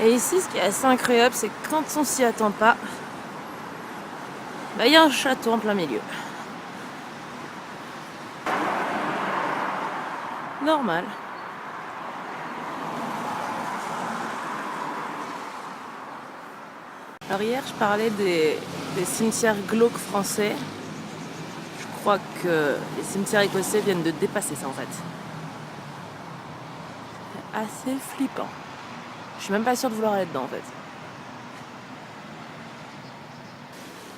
Et ici, ce qui est assez incroyable, c'est que quand on s'y attend pas, il y a un château en plein milieu. Normal. Alors hier, je parlais des cimetières glauques français. Je crois que les cimetières écossais viennent de dépasser ça en fait. C'est assez flippant. Je suis même pas sûre de vouloir aller dedans en fait.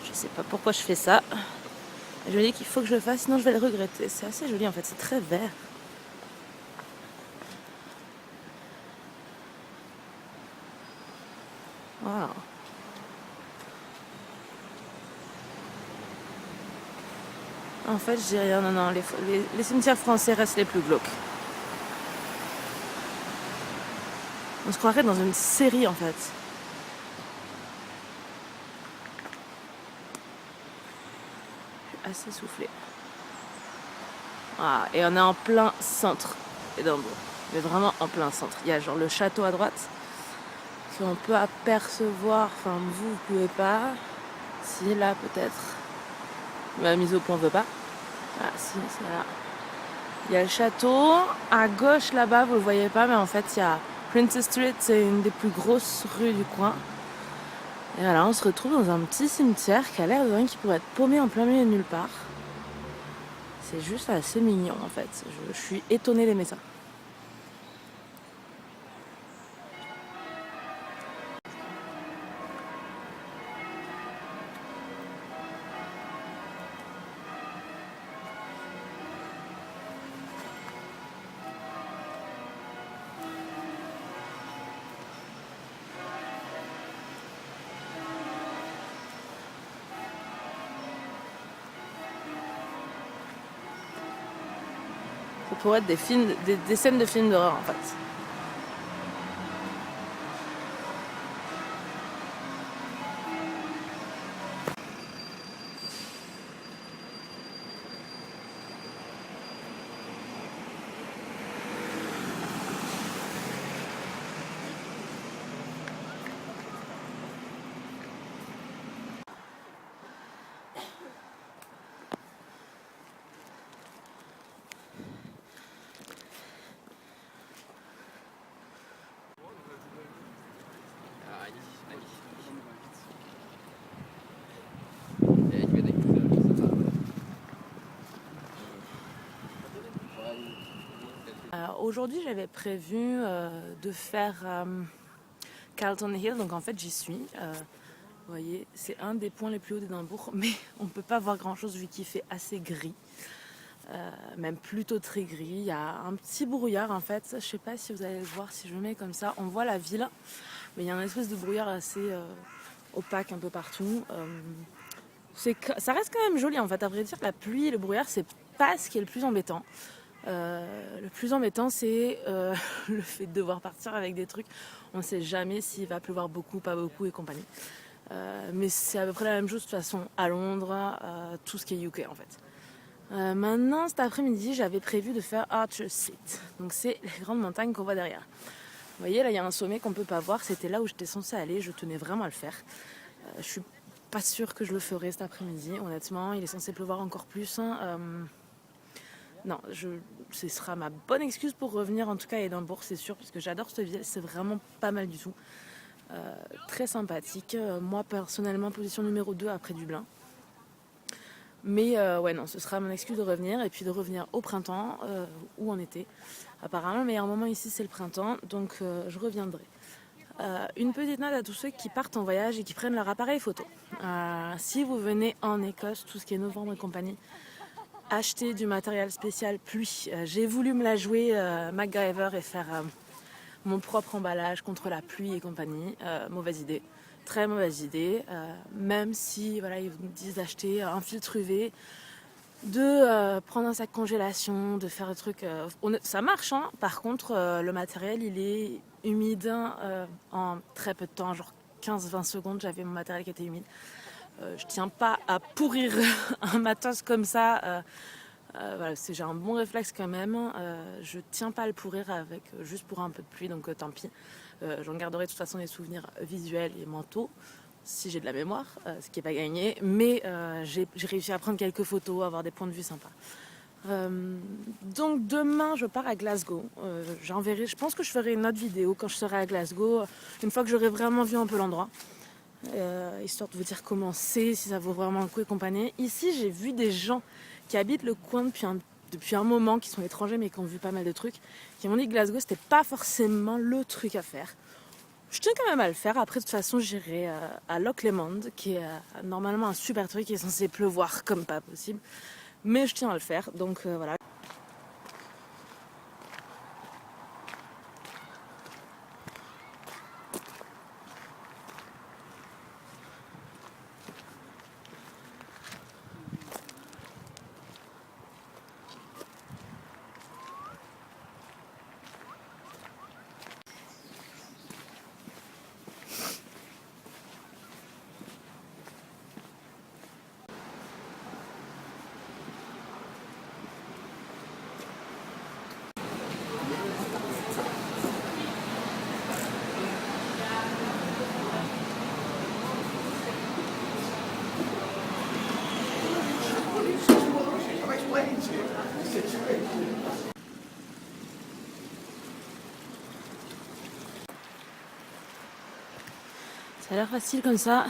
Je sais pas pourquoi je fais ça. Je me dis qu'il faut que je le fasse, sinon je vais le regretter. C'est assez joli en fait, c'est très vert. Waouh. En fait, je dis rien, non, les cimetières français restent les plus glauques. On se croirait dans une série en fait. Je suis assez soufflée. Ah, et on est en plein centre d'Édimbourg. Mais vraiment en plein centre. Il y a genre le château à droite qu'on peut apercevoir. Enfin, vous pouvez pas. Si, là peut-être. Ma mise au point veut pas. Ah, si, c'est là. Il y a le château. À gauche là-bas, vous le voyez pas, mais en fait, il y a Princess Street, c'est une des plus grosses rues du coin. Et voilà, on se retrouve dans un petit cimetière qui a l'air de rien, qui pourrait être paumé en plein milieu de nulle part. C'est juste assez mignon en fait. Je suis étonnée d'aimer ça. Ça pourrait être des scènes de films d'horreur en fait. Aujourd'hui, j'avais prévu de faire Carlton Hill, donc en fait j'y suis. Vous voyez, c'est un des points les plus hauts d'Édimbourg, mais on ne peut pas voir grand chose vu qu'il fait assez gris. Même plutôt très gris. Il y a un petit brouillard en fait. Je ne sais pas si vous allez le voir si je le mets comme ça. On voit la ville, mais il y a un espèce de brouillard assez opaque un peu partout. Ça reste quand même joli en fait. À vrai dire, la pluie et le brouillard, c'est pas ce qui est le plus embêtant. Le plus embêtant, c'est le fait de devoir partir avec des trucs. On ne sait jamais s'il va pleuvoir beaucoup, pas beaucoup et compagnie. Mais c'est à peu près la même chose de toute façon à Londres, tout ce qui est UK en fait. Maintenant, cet après-midi, j'avais prévu de faire Archer Seat. Donc c'est les grandes montagnes qu'on voit derrière. Vous voyez, là, il y a un sommet qu'on peut pas voir. C'était là où j'étais censée aller. Je tenais vraiment à le faire. Je suis pas sûre que je le ferai cet après-midi. Honnêtement, il est censé pleuvoir encore plus. Non, ce sera ma bonne excuse pour revenir en tout cas à Édimbourg, c'est sûr, parce que j'adore cette ville. C'est vraiment pas mal du tout. Très sympathique. Moi, personnellement, position numéro 2 après Dublin. Mais ouais, non, ce sera mon excuse de revenir et puis de revenir au printemps ou en été. Apparemment, le meilleur moment ici, c'est le printemps, donc je reviendrai. Une petite note à tous ceux qui partent en voyage et qui prennent leur appareil photo. Si vous venez en Écosse, tout ce qui est novembre et compagnie, achetez du matériel spécial pluie. J'ai voulu me la jouer MacGyver et faire mon propre emballage contre la pluie et compagnie. Mauvaise idée. Très mauvaise idée, même si voilà, ils vous disent d'acheter un filtre UV, de prendre un sac congélation, de faire le truc. Ça marche, hein. Par contre, le matériel il est humide en très peu de temps, genre 15-20 secondes, j'avais mon matériel qui était humide. Je tiens pas à pourrir un matos comme ça. Voilà, j'ai un bon réflexe quand même. Je tiens pas à le pourrir avec juste pour un peu de pluie, donc tant pis. J'en garderai de toute façon des souvenirs visuels et mentaux, si j'ai de la mémoire, ce qui n'est pas gagné. Mais j'ai réussi à prendre quelques photos, à avoir des points de vue sympas. Donc demain je pars à Glasgow. Je pense que je ferai une autre vidéo quand je serai à Glasgow, une fois que j'aurai vraiment vu un peu l'endroit. Histoire de vous dire comment c'est, si ça vaut vraiment le coup et compagnie. Ici j'ai vu des gens qui habitent le coin depuis un moment, qui sont étrangers mais qui ont vu pas mal de trucs, qui m'ont dit que Glasgow c'était pas forcément le truc à faire. Je tiens quand même à le faire. Après de toute façon j'irai à Loch Lomond, qui est normalement un super truc qui est censé pleuvoir comme pas possible. Mais je tiens à le faire, donc voilà. Ça a l'air facile comme ça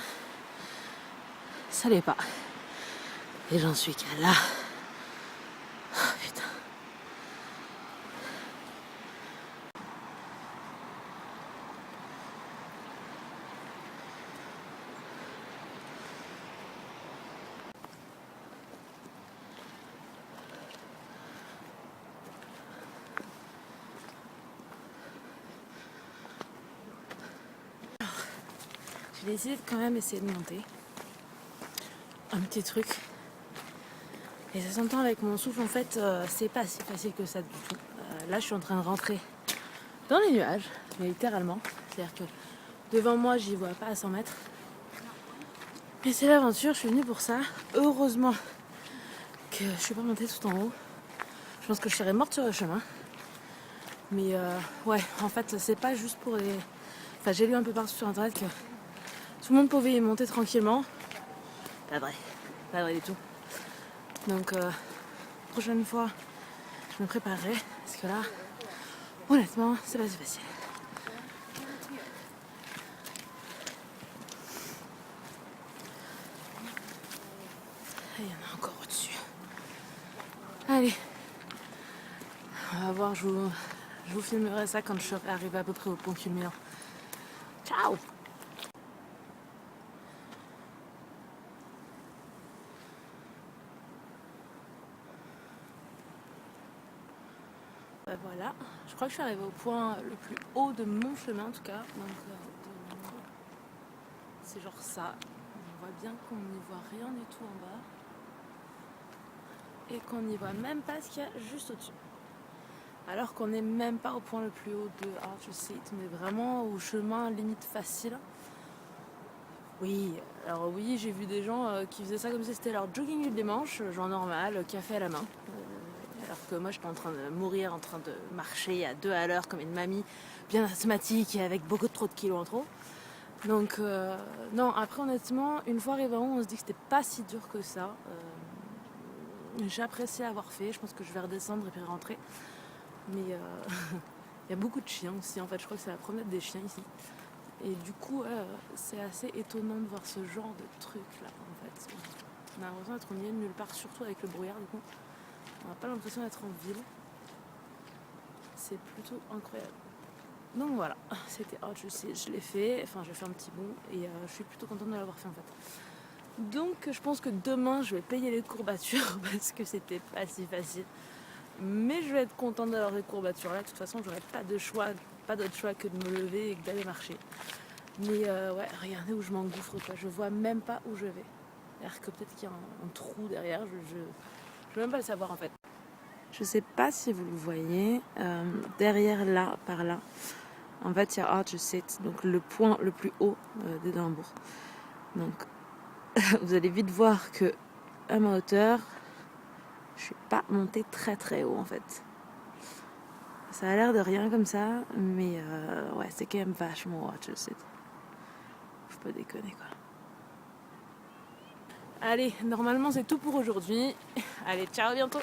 l'est pas. Et j'en suis qu'à là. Oh, putain. J'ai décidé de quand même essayer de monter un petit truc. Et ça s'entend avec mon souffle, en fait, c'est pas si facile que ça du tout. Là, je suis en train de rentrer dans les nuages, mais littéralement. C'est-à-dire que devant moi, j'y vois pas à 100 mètres. Et c'est l'aventure, je suis venue pour ça. Heureusement que je suis pas montée tout en haut. Je pense que je serais morte sur le chemin. Mais ouais, en fait, c'est pas juste pour les... Enfin, j'ai lu un peu partout sur internet que tout le monde pouvait y monter tranquillement. Pas vrai. Pas vrai du tout. Donc, prochaine fois, je me préparerai. Parce que là, honnêtement, c'est pas si facile. Et il y en a encore au-dessus. Allez. On va voir, je vous filmerai ça quand je serai arrivée à peu près au pont culminant. Ciao! Voilà, je crois que je suis arrivée au point le plus haut de mon chemin en tout cas. Donc c'est genre ça. On voit bien qu'on n'y voit rien du tout en bas. Et qu'on n'y voit même pas ce qu'il y a juste au-dessus. Alors qu'on n'est même pas au point le plus haut de Archeseat, mais vraiment au chemin limite facile. Oui, alors oui, j'ai vu des gens qui faisaient ça comme si c'était leur jogging du dimanche, genre normal, café à la main. Alors que moi j'étais en train de mourir, en train de marcher à 2 à l'heure comme une mamie bien asthmatique et avec beaucoup trop de kilos en trop. Donc non, après honnêtement, une fois arrivé en haut, on se dit que c'était pas si dur que ça. J'ai apprécié avoir fait, je pense que je vais redescendre et puis rentrer. Mais il y a beaucoup de chiens aussi en fait, je crois que c'est la promenade des chiens ici. Et du coup, c'est assez étonnant de voir ce genre de truc là en fait. On a l'impression d'être au milieu de nulle part, surtout avec le brouillard du coup. On n'a pas l'impression d'être en ville. C'est plutôt incroyable. Donc voilà, c'était je l'ai fait, enfin j'ai fait un petit bond et je suis plutôt contente de l'avoir fait en fait. Donc je pense que demain je vais payer les courbatures parce que c'était pas si facile. Mais je vais être contente d'avoir les courbatures là, de toute façon j'aurai pas d'autre choix que de me lever et que d'aller marcher. Mais ouais, regardez où je m'engouffre quoi, je vois même pas où je vais. C'est-à-dire que peut-être qu'il y a un trou derrière, je veux même pas le savoir en fait. Je sais pas si vous le voyez, derrière là, par là, en fait il y a Archeseat, donc le point le plus haut d'Édimbourg. Donc vous allez vite voir que à ma hauteur, je suis pas montée très très haut en fait. Ça a l'air de rien comme ça, mais ouais, c'est quand même vachement watch le site. Faut pas déconner quoi. Allez, normalement c'est tout pour aujourd'hui. Allez, ciao, à bientôt.